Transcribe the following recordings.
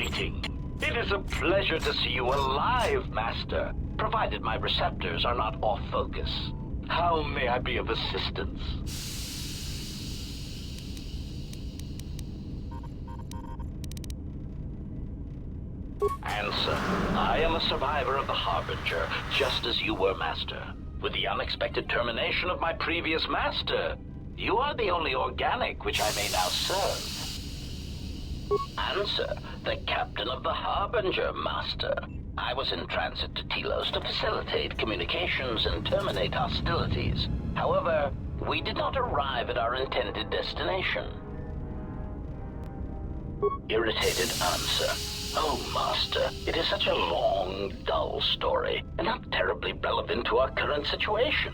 Greeting. It is a pleasure to see you alive, Master, provided my receptors are not off focus. How may I be of assistance? Answer. I am a survivor of the Harbinger, just as you were, Master. With the unexpected termination of my previous Master, you are the only organic which I may now serve. Answer. The captain of the Harbinger, Master. I was in transit to Telos to facilitate communications and terminate hostilities. However, we did not arrive at our intended destination. Irritated answer. Oh, Master, it is such a long, dull story, and not terribly relevant to our current situation.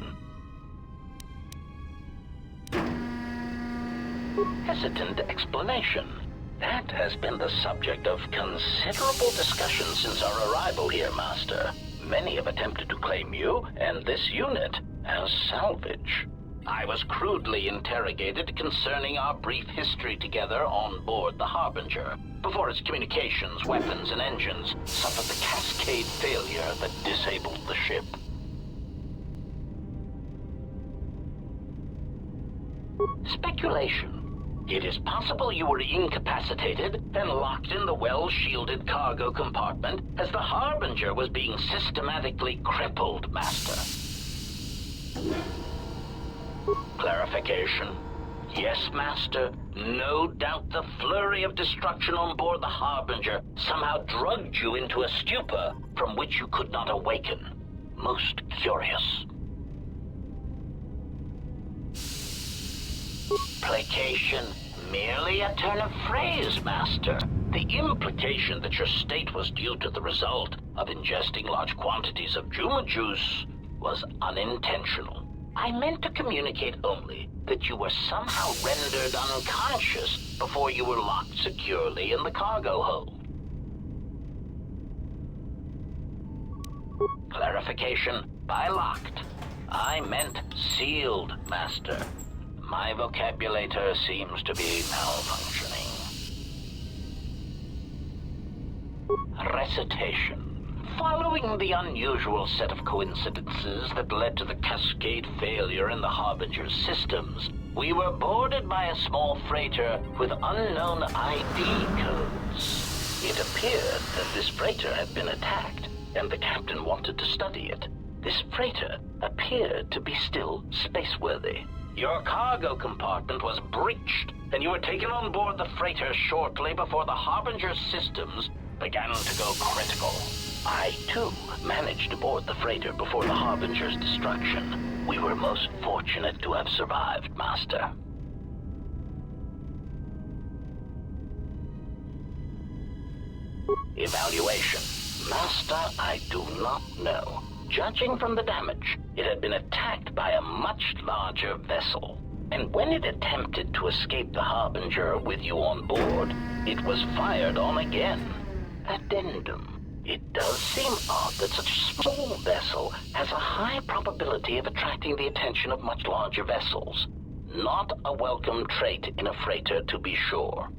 Hesitant explanation. That has been the subject of considerable discussion since our arrival here, Master. Many have attempted to claim you and this unit as salvage. I was crudely interrogated concerning our brief history together on board the Harbinger, before its communications, weapons, and engines suffered the cascade failure that disabled the ship. Speculation. It is possible you were incapacitated and locked in the well-shielded cargo compartment as the Harbinger was being systematically crippled, Master. Clarification. Yes, Master. No doubt the flurry of destruction on board the Harbinger somehow drugged you into a stupor from which you could not awaken. Most curious. Placation. Merely a turn of phrase, Master. The implication that your state was due to the result of ingesting large quantities of Juma juice was unintentional. I meant to communicate only that you were somehow rendered unconscious before you were locked securely in the cargo hold. Clarification. By locked, I meant sealed, Master. My vocabulator seems to be malfunctioning. Recitation. Following the unusual set of coincidences that led to the cascade failure in the Harbinger's systems, we were boarded by a small freighter with unknown ID codes. It appeared that this freighter had been attacked, and the captain wanted to study it. This freighter appeared to be still spaceworthy. Your cargo compartment was breached, and you were taken on board the freighter shortly before the Harbinger's systems began to go critical. I, too, managed to board the freighter before the Harbinger's destruction. We were most fortunate to have survived, Master. Evaluation. Master, I do not know. Judging from the damage, it had been attacked by a much larger vessel. And when it attempted to escape the Harbinger with you on board, it was fired on again. Addendum. It does seem odd that such a small vessel has a high probability of attracting the attention of much larger vessels. Not a welcome trait in a freighter, to be sure.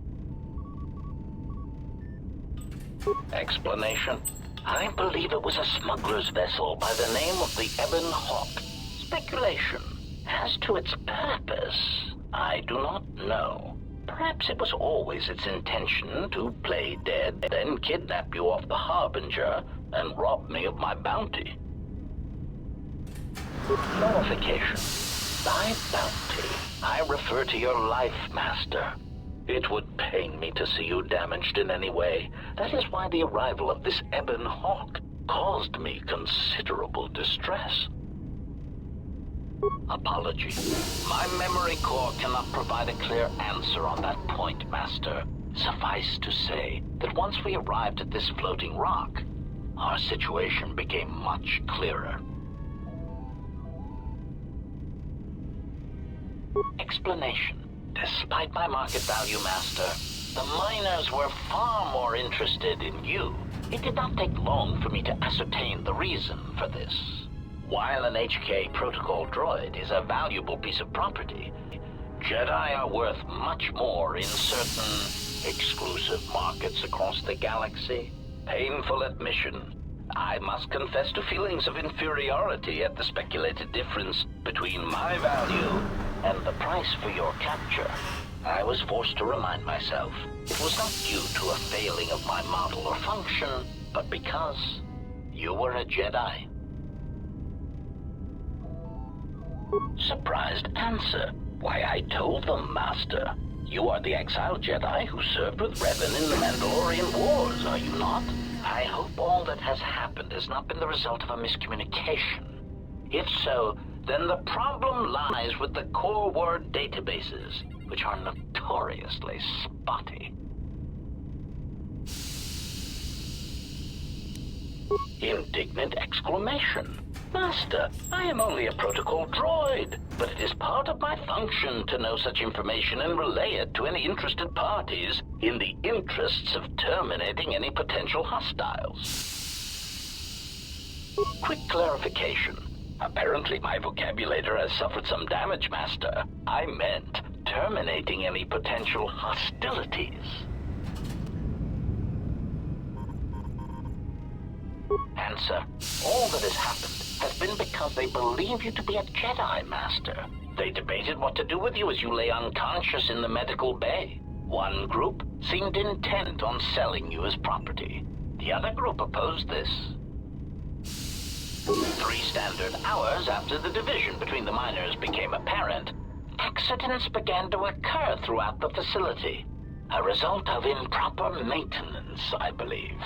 Explanation. I believe it was a smuggler's vessel by the name of the Ebon Hawk. Speculation. As to its purpose, I do not know. Perhaps it was always its intention to play dead and kidnap you off the Harbinger and rob me of my bounty. Clarification. By bounty, I refer to your life, Master. It would pain me to see you damaged in any way. That is why the arrival of this Ebon Hawk caused me considerable distress. Apology. My memory core cannot provide a clear answer on that point, Master. Suffice to say that once we arrived at this floating rock, our situation became much clearer. Explanation. Despite my market value, Master, the miners were far more interested in you. It did not take long for me to ascertain the reason for this. While an HK protocol droid is a valuable piece of property, Jedi are worth much more in certain Exclusive markets across the galaxy? Painful admission. I must confess to feelings of inferiority at the speculated difference between my value and the price for your capture. I was forced to remind myself it was not due to a failing of my model or function, but because you were a Jedi. Surprised answer. Why, I told them, Master. You are the exiled Jedi who served with Revan in the Mandalorian Wars, are you not? I hope all that has happened has not been the result of a miscommunication. If so, then the problem lies with the core word databases, which are notoriously spotty. Indignant exclamation. Master, I am only a protocol droid, but it is part of my function to know such information and relay it to any interested parties in the interests of terminating any potential hostiles. Quick clarification. Apparently my vocabulator has suffered some damage, Master. I meant terminating any potential hostilities. Answer. All that has happened has been because they believe you to be a Jedi, Master. They debated what to do with you as you lay unconscious in the medical bay. One group seemed intent on selling you as property. The other group opposed this. 3 standard hours after the division between the miners became apparent, accidents began to occur throughout the facility. A result of improper maintenance, I believe.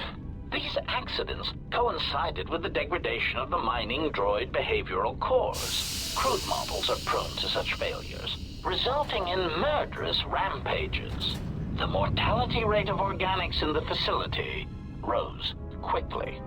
These accidents coincided with the degradation of the mining droid behavioral cores. Crude models are prone to such failures, resulting in murderous rampages. The mortality rate of organics in the facility rose quickly.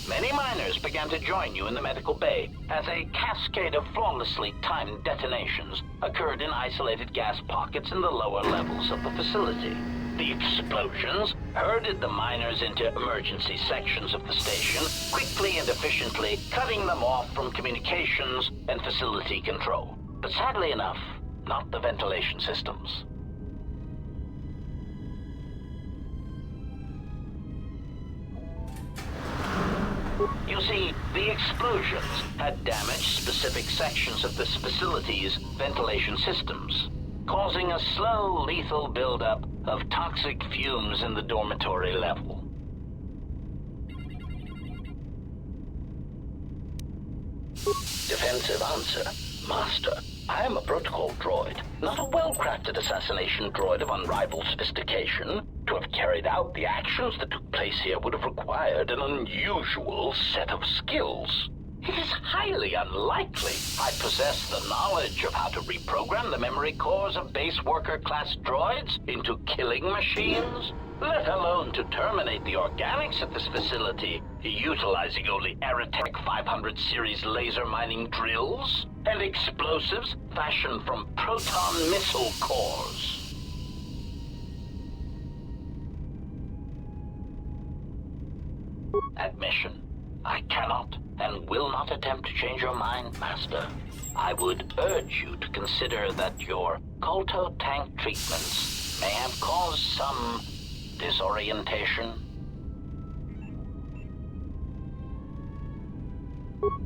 Many miners began to join you in the medical bay as a cascade of flawlessly timed detonations occurred in isolated gas pockets in the lower levels of the facility. The explosions herded the miners into emergency sections of the station, quickly and efficiently cutting them off from communications and facility control. But sadly enough, not the ventilation systems. You see, the explosions had damaged specific sections of this facility's ventilation systems, causing a slow, lethal buildup of toxic fumes in the dormitory level. Defensive answer. Master, I am a protocol droid, not a well-crafted assassination droid of unrivaled sophistication. To have carried out the actions that took place here would have required an unusual set of skills. It is highly unlikely I possess the knowledge of how to reprogram the memory cores of base worker-class droids into killing machines, let alone to terminate the organics at this facility, utilizing only Aerotech 500 series laser mining drills and explosives fashioned from proton missile cores. Admission. I cannot and will not attempt to change your mind, Master. I would urge you to consider that your KOTOR tank treatments may have caused some disorientation.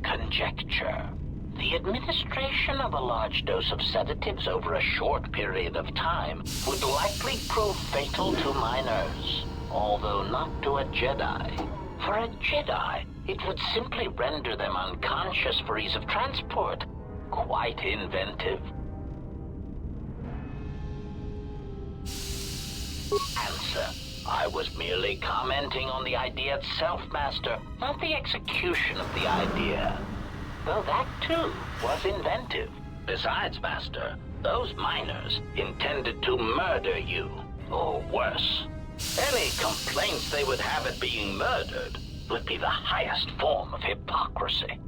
Conjecture. The administration of a large dose of sedatives over a short period of time would likely prove fatal to miners, although not to a Jedi. For a Jedi, it would simply render them unconscious for ease of transport. Quite inventive. Answer. I was merely commenting on the idea itself, Master, not the execution of the idea. Though that, too, was inventive. Besides, Master, those miners intended to murder you, or worse. Any complaints they would have at being murdered would be the highest form of hypocrisy.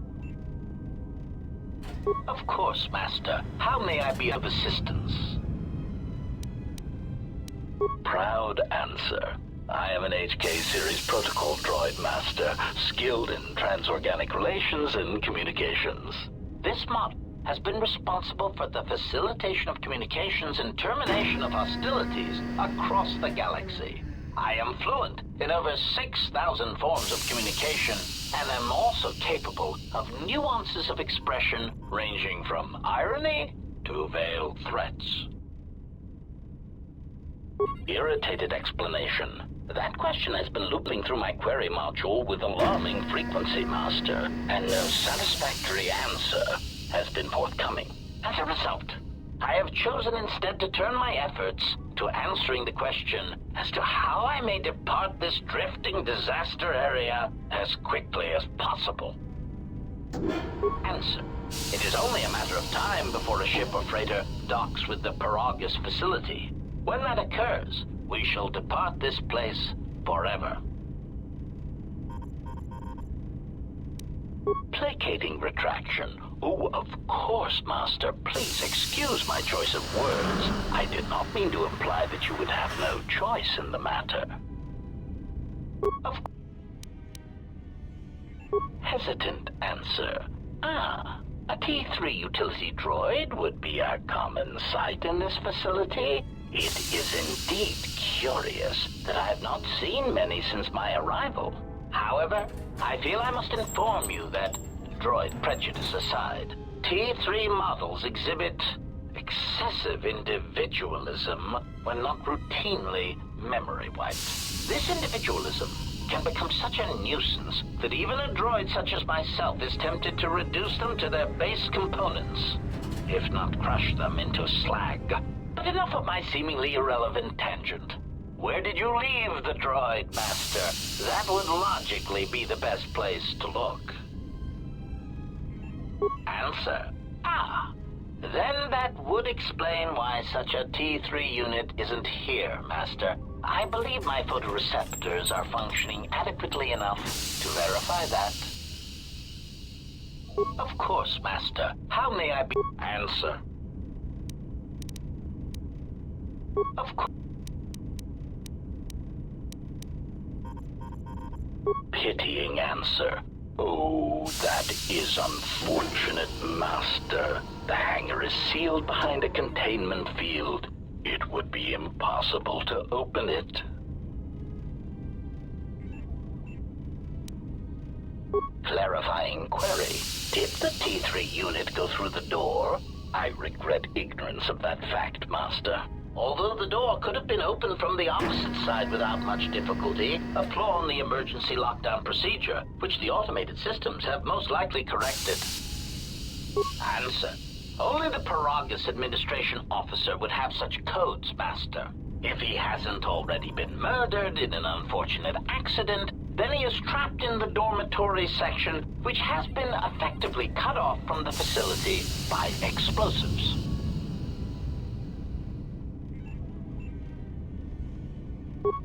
Of course, Master. How may I be of assistance? Proud answer. I am an HK series protocol droid, Master, skilled in transorganic relations and communications. This model has been responsible for the facilitation of communications and termination of hostilities across the galaxy. I am fluent in over 6,000 forms of communication, and am also capable of nuances of expression ranging from irony to veiled threats. Irritated explanation. That question has been looping through my query module with alarming frequency, Master, and no satisfactory answer has been forthcoming. As a result, I have chosen instead to turn my efforts to answering the question as to how I may depart this drifting disaster area as quickly as possible. Answer. It is only a matter of time before a ship or freighter docks with the Paragus facility. When that occurs, we shall depart this place forever. Placating retraction. Oh, of course, Master. Please excuse my choice of words. I did not mean to imply that you would have no choice in the matter. Hesitant answer. A T3 utility droid would be our common sight in this facility. It is indeed curious that I have not seen many since my arrival. However, I feel I must inform you that, droid prejudice aside, T3 models exhibit excessive individualism when not routinely memory wiped. This individualism can become such a nuisance that even a droid such as myself is tempted to reduce them to their base components, if not crush them into slag. But enough of my seemingly irrelevant tangent. Where did you leave the droid, Master? That would logically be the best place to look. Answer. Then that would explain why such a T3 unit isn't here, Master. I believe my photoreceptors are functioning adequately enough to verify that. Of course, Master. How may I be? Answer. Of course. Pitying answer. Oh, that is unfortunate, Master. The hangar is sealed behind a containment field. It would be impossible to open it. Clarifying query. Did the T3 unit go through the door? I regret ignorance of that fact, Master. Although the door could have been opened from the opposite side without much difficulty, a flaw in the emergency lockdown procedure, which the automated systems have most likely corrected. Answer. Only the Paragus administration officer would have such codes, Master. If he hasn't already been murdered in an unfortunate accident, then he is trapped in the dormitory section, which has been effectively cut off from the facility by explosives.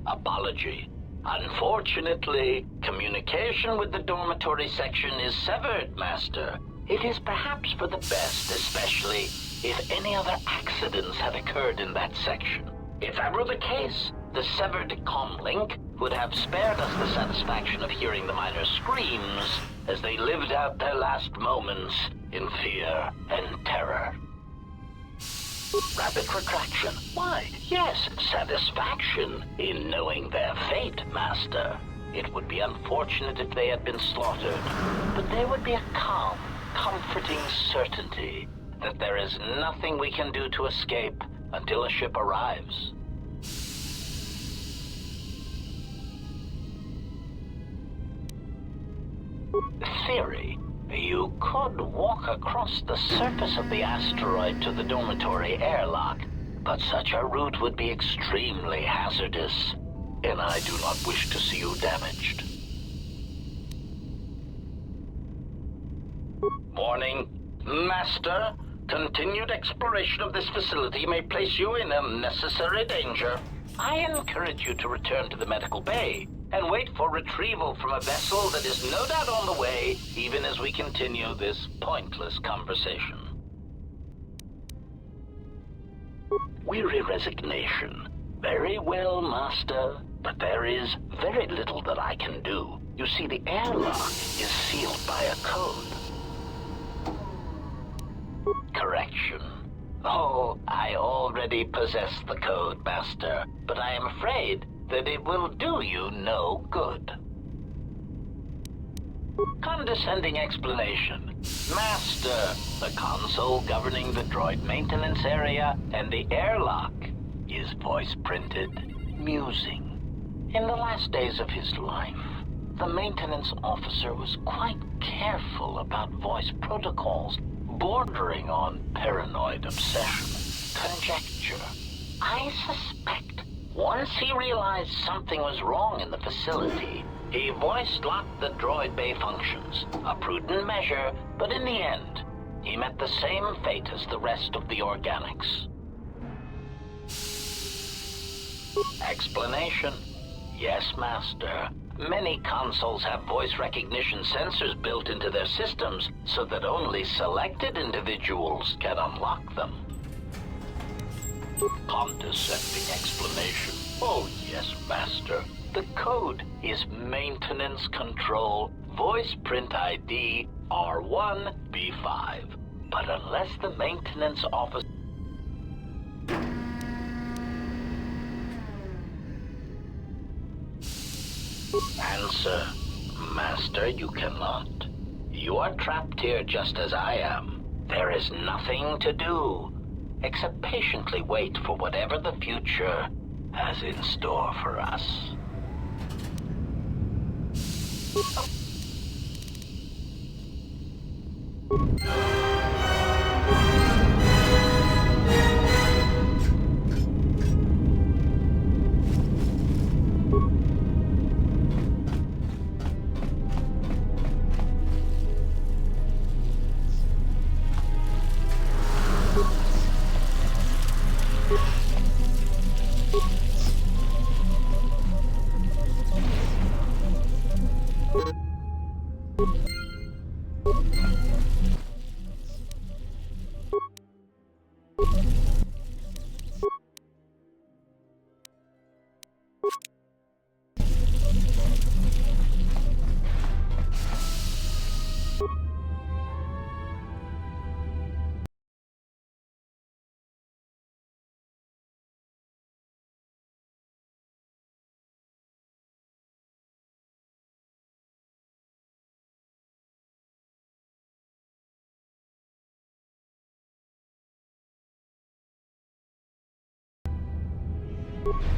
Apology. Unfortunately, communication with the dormitory section is severed, Master. It is perhaps for the best, especially if any other accidents have occurred in that section. If that were the case, the severed comlink would have spared us the satisfaction of hearing the miners' screams as they lived out their last moments in fear and terror. Rapid retraction. Why, yes, satisfaction in knowing their fate, Master. It would be unfortunate if they had been slaughtered, but there would be a calm, comforting certainty that there is nothing we can do to escape until a ship arrives. Theory. You could walk across the surface of the asteroid to the dormitory airlock, but such a route would be extremely hazardous, and I do not wish to see you damaged. Warning. Master, continued exploration of this facility may place you in unnecessary danger. I encourage you to return to the medical bay and wait for retrieval from a vessel that is no doubt on the way, even as we continue this pointless conversation. Weary resignation. Very well, Master, but there is very little that I can do. You see, the airlock is sealed by a code. Correction. Oh, I already possess the code, Master, but I am afraid that it will do you no good. Condescending explanation. Master, the console governing the droid maintenance area and the airlock is voice printed. Musing. In the last days of his life, the maintenance officer was quite careful about voice protocols, bordering on paranoid obsession. Conjecture. I suspect once he realized something was wrong in the facility, he voice-locked the droid bay functions. A prudent measure, but in the end, he met the same fate as the rest of the organics. Explanation. Yes, Master. Many consoles have voice recognition sensors built into their systems so that only selected individuals can unlock them. Condescending explanation. Oh, yes, Master. The code is Maintenance Control Voice Print ID R1B5. But unless the maintenance office... Answer. Master, you cannot. You are trapped here just as I am. There is nothing to do, except patiently wait for whatever the future has in store for us.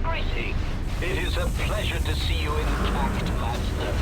Greetings. It is a pleasure to see you intact, Master.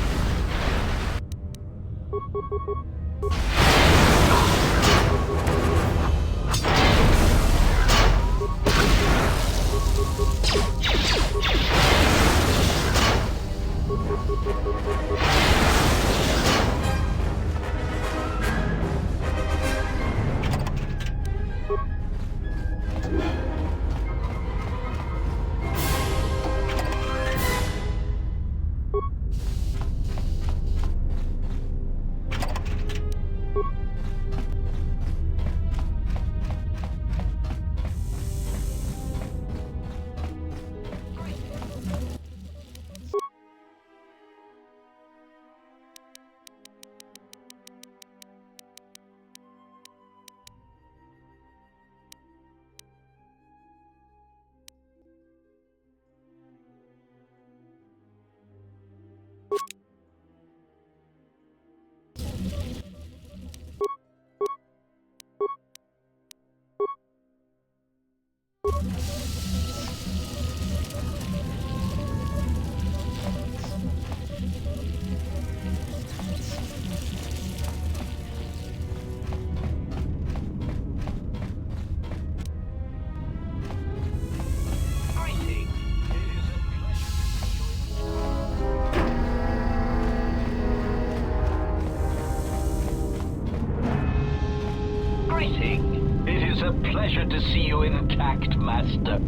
It is a pleasure to see you intact, Master.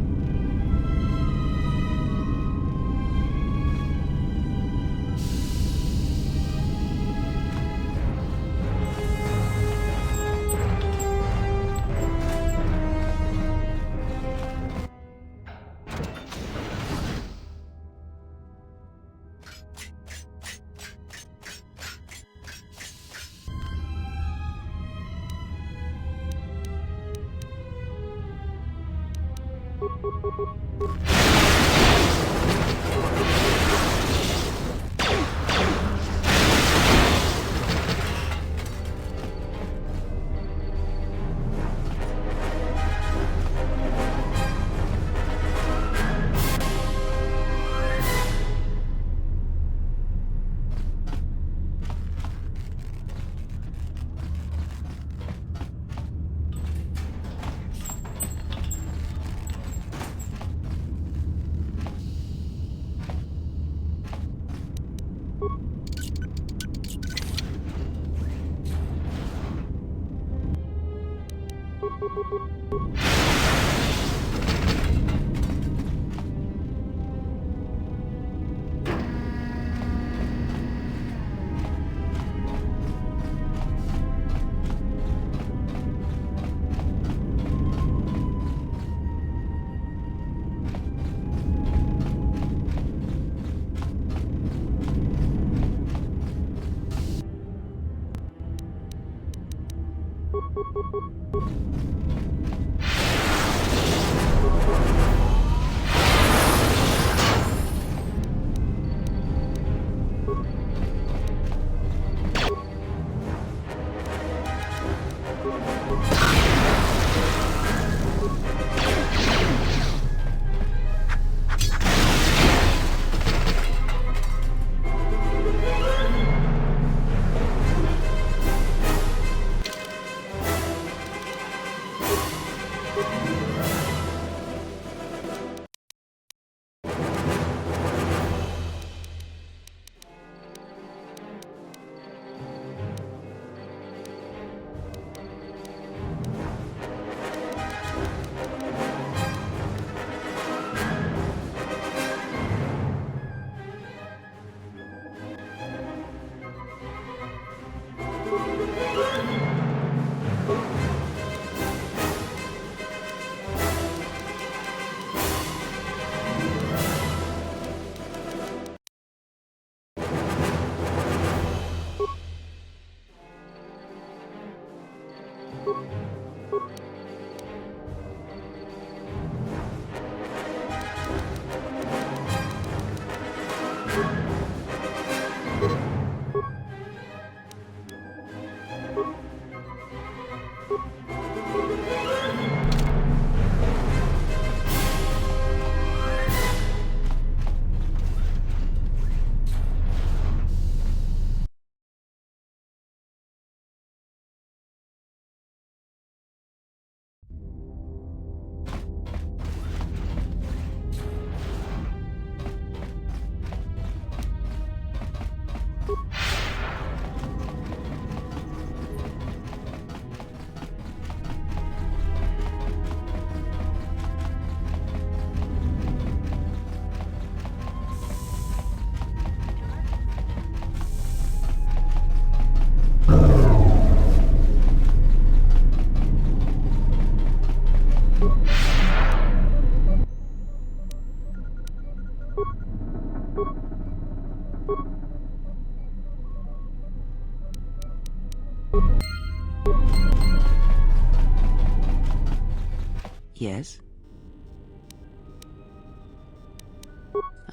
Yes?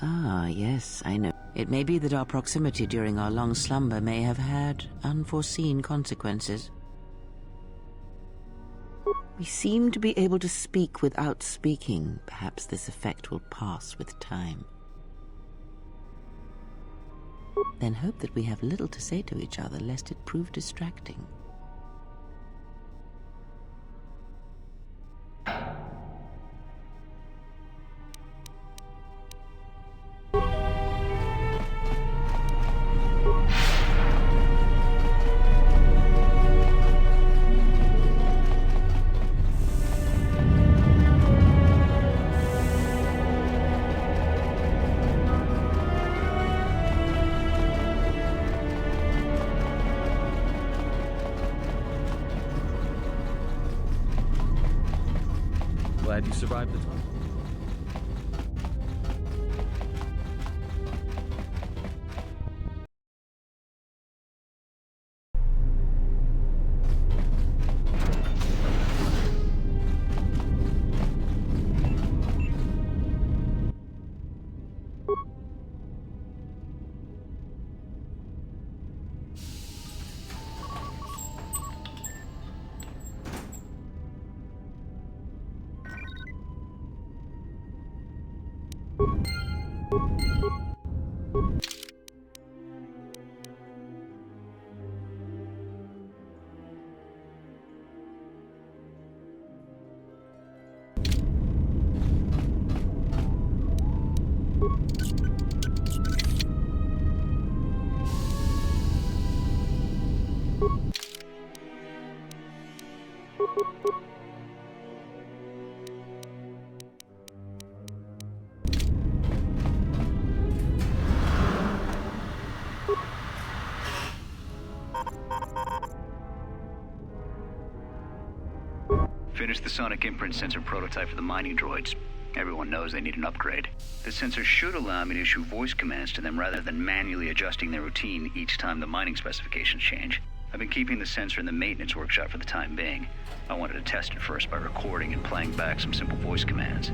Ah, yes, I know. It may be that our proximity during our long slumber may have had unforeseen consequences. We seem to be able to speak without speaking. Perhaps this effect will pass with time. Then hope that we have little to say to each other, lest it prove distracting. Glad you survived the time. Finished the sonic imprint sensor prototype for the mining droids. Everyone knows they need an upgrade. The sensor should allow me to issue voice commands to them rather than manually adjusting their routine each time the mining specifications change. I've been keeping the sensor in the maintenance workshop for the time being. I wanted to test it first by recording and playing back some simple voice commands.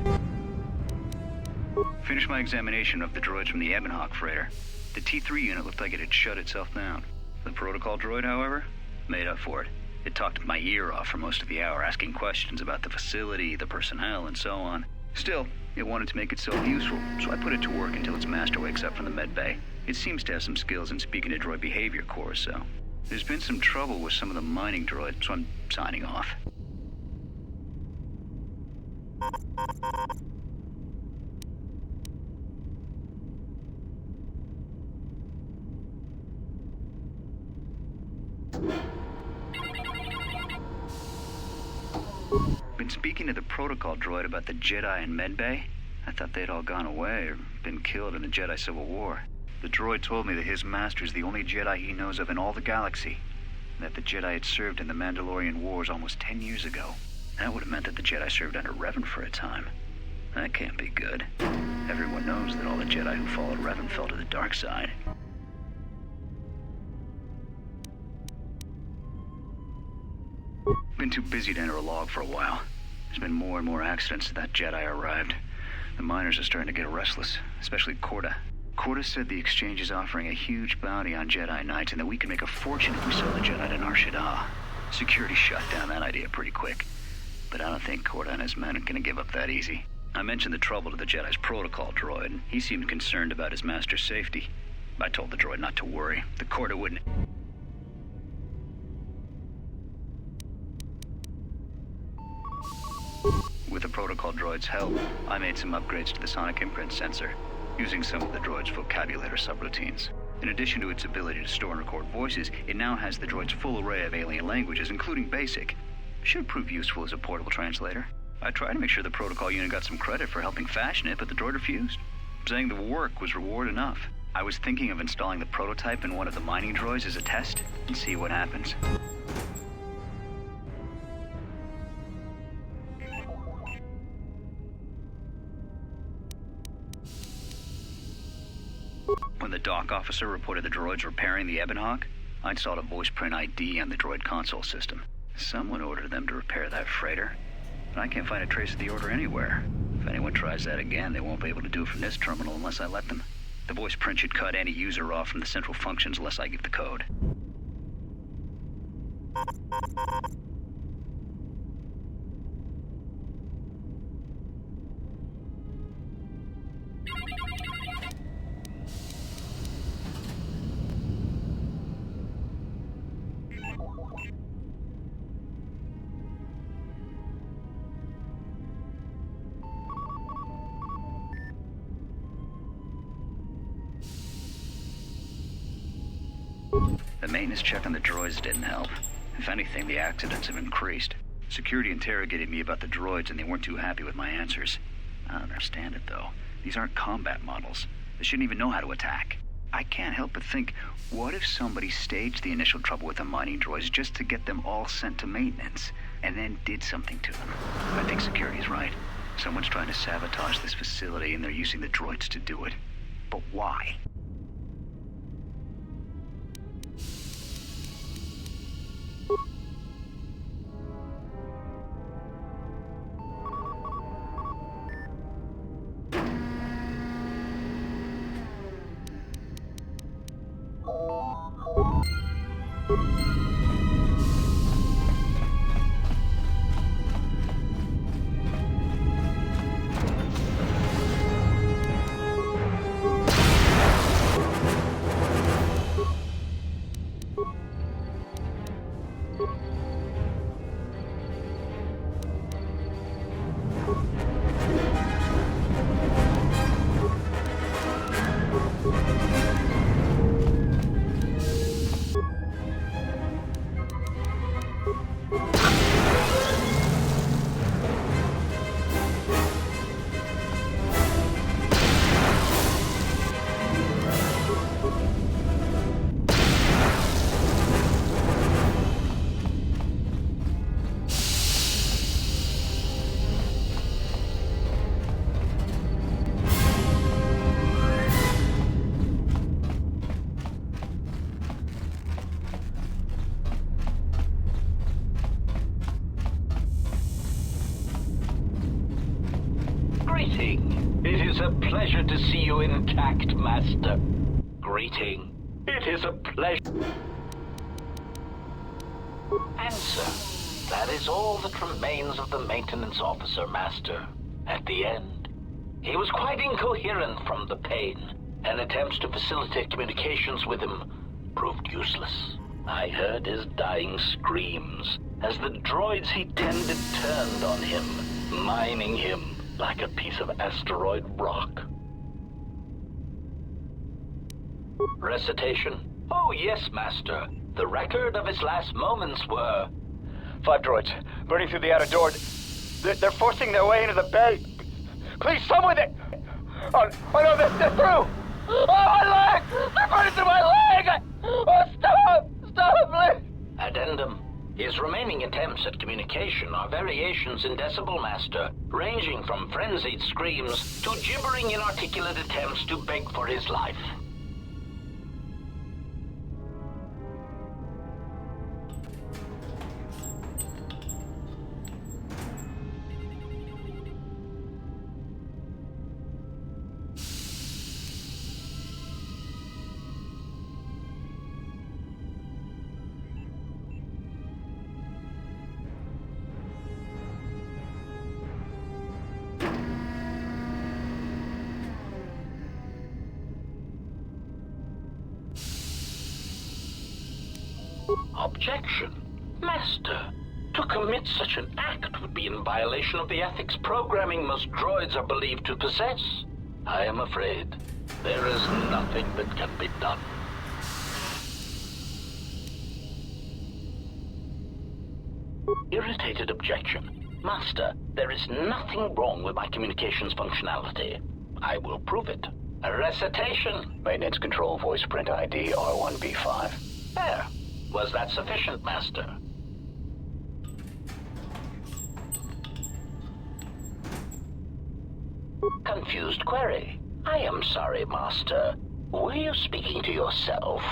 Finished my examination of the droids from the Ebon Hawk freighter. The T3 unit looked like it had shut itself down. The protocol droid, however, made up for it. It talked my ear off for most of the hour, asking questions about the facility, the personnel, and so on. Still, it wanted to make itself useful, so I put it to work until its master wakes up from the med bay. It seems to have some skills in speaking to droid behavior cores, so... There's been some trouble with some of the mining droids, so I'm signing off. Been speaking to the protocol droid about the Jedi in medbay. I thought they'd all gone away or been killed in the Jedi Civil War. The droid told me that his master's the only Jedi he knows of in all the galaxy, and that the Jedi had served in the Mandalorian Wars almost 10 years ago. That would have meant that the Jedi served under Revan for a time. That can't be good. Everyone knows that all the Jedi who followed Revan fell to the dark side. Been too busy to enter a log for a while. There's been more and more accidents since that Jedi arrived. The miners are starting to get restless, especially Korta. Korta said the exchange is offering a huge bounty on Jedi Knights and that we can make a fortune if we sell the Jedi to shaddaa. Security shut down that idea pretty quick. But I don't think Korta and his men are going to give up that easy. I mentioned the trouble to the Jedi's protocol droid, and he seemed concerned about his master's safety. I told the droid not to worry. The Korta wouldn't... With the protocol droid's help, I made some upgrades to the sonic imprint sensor, using some of the droid's vocabulator subroutines. In addition to its ability to store and record voices, it now has the droid's full array of alien languages, including Basic. Should prove useful as a portable translator. I tried to make sure the protocol unit got some credit for helping fashion it, but the droid refused, saying the work was reward enough. I was thinking of installing the prototype in one of the mining droids as a test, and see what happens. When the dock officer reported the droids repairing the Ebon Hawk, I installed a voice print ID on the droid console system. Someone ordered them to repair that freighter, but I can't find a trace of the order anywhere. If anyone tries that again, they won't be able to do it from this terminal unless I let them. The voice print should cut any user off from the central functions unless I give the code. The maintenance check on the droids didn't help. If anything, the accidents have increased. Security interrogated me about the droids and they weren't too happy with my answers. I don't understand it, though. These aren't combat models. They shouldn't even know how to attack. I can't help but think, what if somebody staged the initial trouble with the mining droids just to get them all sent to maintenance, and then did something to them? I think security's right. Someone's trying to sabotage this facility and they're using the droids to do it. But why? is a pleasure to see you intact, Master. Greeting. It is a pleasure. Answer. That is all that remains of the maintenance officer, Master. At the end, he was quite incoherent from the pain, and attempts to facilitate communications with him proved useless. I heard his dying screams as the droids he tended turned on him, mining him like a piece of asteroid rock. Recitation? Oh yes, Master. The record of his last moments were... 5 droids, burning through the outer door. They're forcing their way into the bay. Please, someone that... Oh no, they're through! Oh, my leg! They're burning through my leg! Oh, stop! Stop, please! Addendum. His remaining attempts at communication are variations in decibel, Master, ranging from frenzied screams to gibbering inarticulate attempts to beg for his life. Objection. Master, to commit such an act would be in violation of the ethics programming most droids are believed to possess. I am afraid there is nothing that can be done. Irritated objection. Master, there is nothing wrong with my communications functionality. I will prove it. A recitation. Maintenance control voice print ID R1B5. There. Was that sufficient, Master? Confused query. I am sorry, Master. Were you speaking to yourself?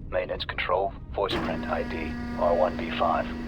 Maintenance control voice print ID R1B5.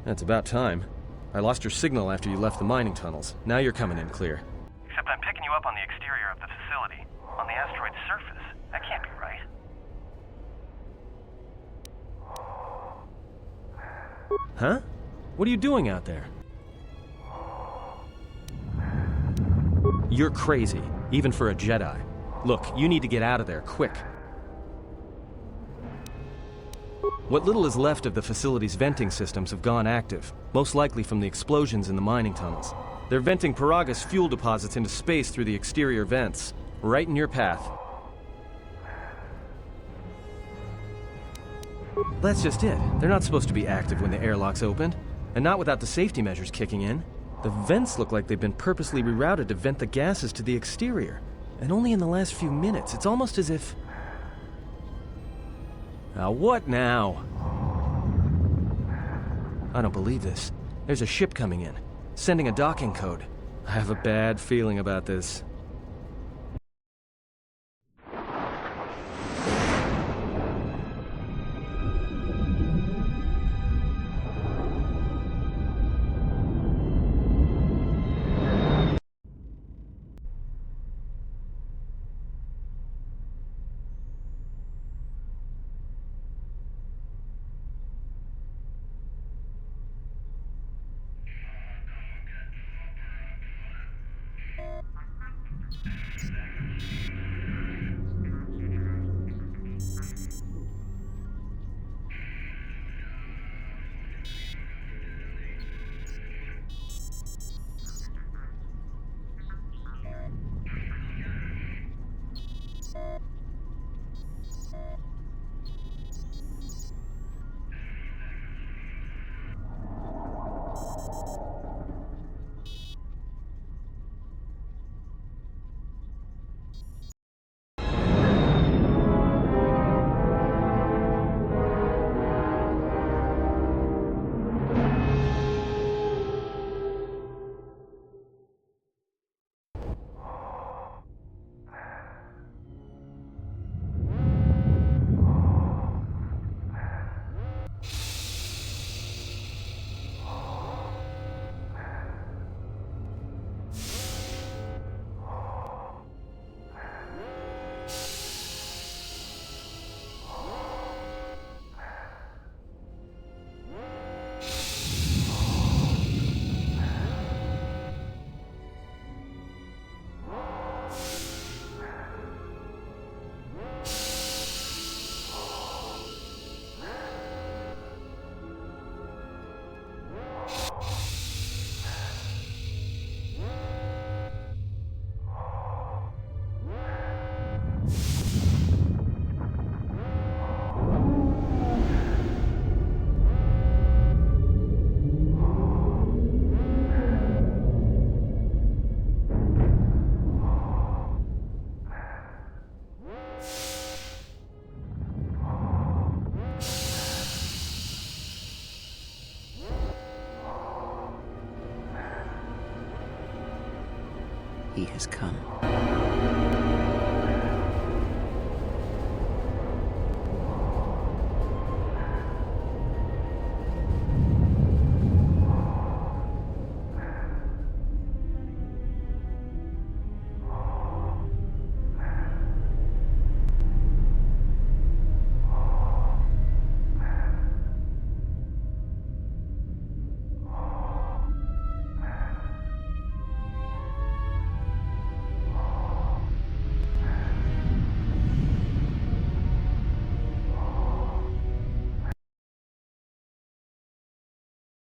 That's about time. I lost your signal after you left the mining tunnels. Now you're coming in clear. Except I'm picking you up on the exterior of the facility, on the asteroid's surface. That can't be right. Huh? What are you doing out there? You're crazy, even for a Jedi. Look, you need to get out of there, quick. What little is left of the facility's venting systems have gone active, most likely from the explosions in the mining tunnels. They're venting Paraga's fuel deposits into space through the exterior vents, right in your path. That's just it. They're not supposed to be active when the airlock's opened, and not without the safety measures kicking in. The vents look like they've been purposely rerouted to vent the gases to the exterior, and only in the last few minutes. It's almost as if... Now what now? I don't believe this. There's a ship coming in, sending a docking code. I have a bad feeling about this. He has come.